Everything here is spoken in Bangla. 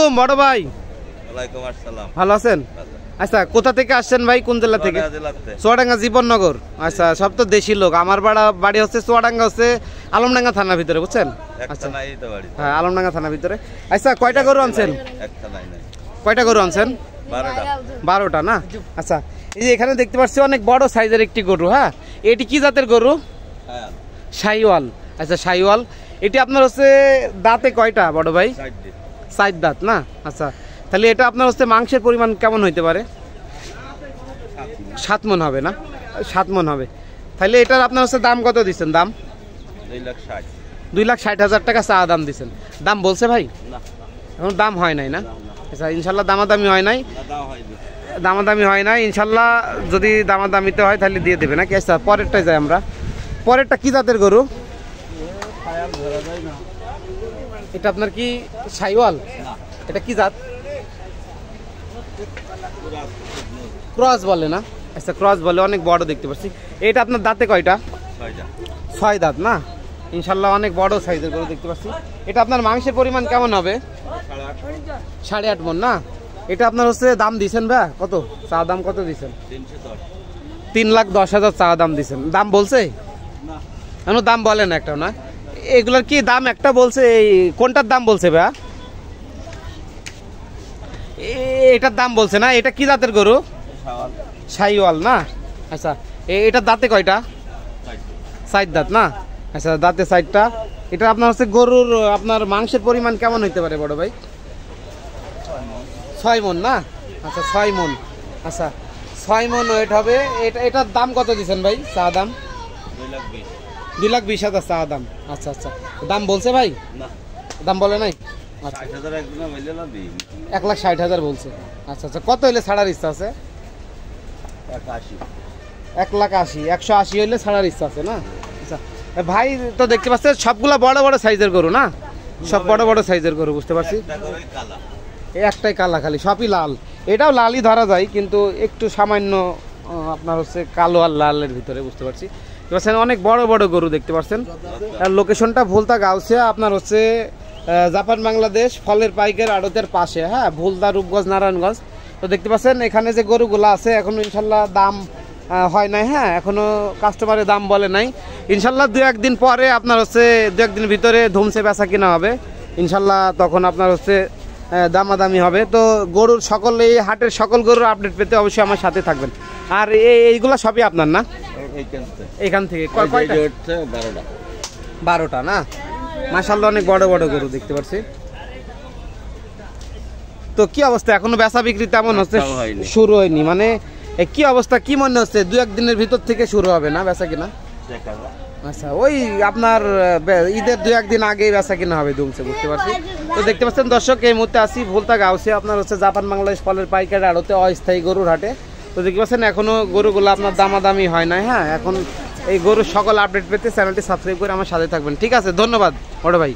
আলাইকুম বড় ভাই। ওয়ালাইকুম আসসালাম। ভালো আছেন? আচ্ছা, কোথা থেকে আসছেন ভাই, কোন জেলা থেকে? চুয়াডাঙ্গা জীবননগর। আচ্ছা, সব তো দেশি লোক। আমার বাড়ি হচ্ছে চুয়াডাঙ্গা, হচ্ছে আলমডাঙ্গা থানার ভিতরে, বুঝছেন? আচ্ছা, হ্যাঁ, আলমডাঙ্গা থানার ভিতরে। আচ্ছা, কয়টা গরু আনছেন? কয়টা গরু আনছেন? 12টা না? আচ্ছা, এই যে এখানে দেখতে পাচ্ছি অনেক বড় সাইজের একটি গরু। হ্যাঁ, এটি কি জাতের গরু? শাহিওয়াল। আচ্ছা, শাহিওয়াল। এটি আপনার হচ্ছে দাঁতে কয়টা বড় ভাই? 4 দাঁত না? আচ্ছা, তাহলে এটা আপনার হচ্ছে মাংসের পরিমাণ কেমন হইতে পারে? 7 মণ হবে না? 7 মণ হবে। তাহলে এটার আপনার হচ্ছে দাম কত দিচ্ছেন? দাম 2,60,000 টাকা চা দাম দিচ্ছেন। দাম বলছে ভাই? এখন দাম হয় নাই না? আচ্ছা, ইনশাল্লাহ দামাদামি হয় নাই? দামাদামি হয় নাই। ইনশাল্লাহ যদি দামাদামিতে হয় তাহলে দিয়ে দেবে নাকি? আচ্ছা, পরেরটাই যাই আমরা। পরেরটা কি জাতের গরু? এটা আপনার কি শাহিওয়াল? এটা কি জাত? ক্রস বলে না? আচ্ছা, ক্রস বলে, অনেক বড় দেখতে পাচ্ছি। এটা আপনার দাঁতে কয়টা? 6 দাঁত না? ইনশাল্লাহ অনেক বড় সাইজের গরু দেখতে পাচ্ছি। এটা আপনার মাংসের পরিমাণ কেমন হবে? 8.5 মণ না? এটা আপনার হচ্ছে দাম দিয়েছেন ভাই কত? চা দাম কত দিয়েছেন? 3,10,000 চা দাম দিয়েছেন। দাম বলছে? এখন দাম বলেন একটা না? এগুলোর কি দাম একটা বলছে? এই কোনটার দাম বলছে ভাই? এটার দাম বলছে না? এটা কি জাতের গরু? শাহিওয়াল না? আচ্ছা, এটার দাঁতে কয়টা? 4 দাঁত না? আচ্ছা, দাঁতে 4টা। এটা আপনার হচ্ছে গরুর আপনার মাংসের পরিমাণ কেমন হইতে পারে বড় ভাই? 6 মণ না? আচ্ছা, 6 মণ। আচ্ছা, 6 মণ ওয়েট হবে। এটার দাম কত দিচ্ছেন ভাই চা দাম? 2,20,000 চা দাম। আচ্ছা আচ্ছা, দাম বলছে ভাই? দাম বলে নাই? আচ্ছা, 1,60,000 বলছে। আচ্ছা আচ্ছা, কত হইলে ছাড়ার ইচ্ছা আছে? 1,80,000। 180 হইলে ছাড়ার ইচ্ছা আছে না? আচ্ছা ভাই, তো দেখতে পাচ্ছেন সবগুলা বড় বড় সাইজের গরু না? সব বড় বড় সাইজের গরু, বুঝতে পারছি। এই একটাই কালা, খালি সবই লাল। এটাও লালই ধরা যায়, কিন্তু একটু সামান্য আপনার হচ্ছে কালো আর লালের ভিতরে, বুঝতে পারছি। অনেক বড় বড় গরু দেখতে পাচ্ছেন। আর লোকেশনটা ভুলতা গাউছিয়া, আপনার হচ্ছে জাপান বাংলাদেশ ফলের পাইকার আড়তের পাশে। হ্যাঁ, ভুলতা, রূপগঞ্জ, নারায়ণগঞ্জ। তো দেখতে পাচ্ছেন এখানে যে গরুগুলো আছে এখনো ইনশাল্লাহ দাম হয় নাই। হ্যাঁ, এখনো কাস্টমারের দাম বলে নাই। ইনশাল্লাহ 2-1 দিন পরে আপনার হচ্ছে 2-1 দিনের ভিতরে ধুমসে বেচা কিনা হবে ইনশাল্লাহ। তখন আপনার হচ্ছে দামাদামি হবে। তো গরুর সকল, এই হাটের সকল গরুর আপডেট পেতে অবশ্যই আমার সাথে থাকবেন। আর এইগুলা সবই আপনার না? এখান থেকে 12টা না? মাশাআল্লাহ, অনেক বড় বড় গরু দেখতে পাচ্ছি। তো কি অবস্থা, এখনো বেচা বিক্রি তেমন হচ্ছে? শুরু হয়নি মানে? কি অবস্থা, কি মনে হচ্ছে 2-1 দিনের ভিতর থেকে শুরু হবে না বেচা কিনা? আচ্ছা, ওই আপনার ঈদের 2-1 দিন আগেই বেচা কিনা হবে ধুমছে, বুঝতে পারছি। তো দেখতে পাচ্ছেন দর্শক, এই মুহূর্তে আসি ভুলতা গাউসে, আপনার হচ্ছে জাপান বাংলাদেশ ফলের পাইকারি আড়তে অস্থায়ী গরুর হাটে। তো দেখতে পাচ্ছেন এখনো গরুগুলো আপনার দামাদামি হয় নাই। হ্যাঁ, এখন এই গরুর সকল আপডেট পেতে চ্যানেলটি সাবস্ক্রাইব করে আমার সাথে থাকবেন। ঠিক আছে, ধন্যবাদ বড় ভাই।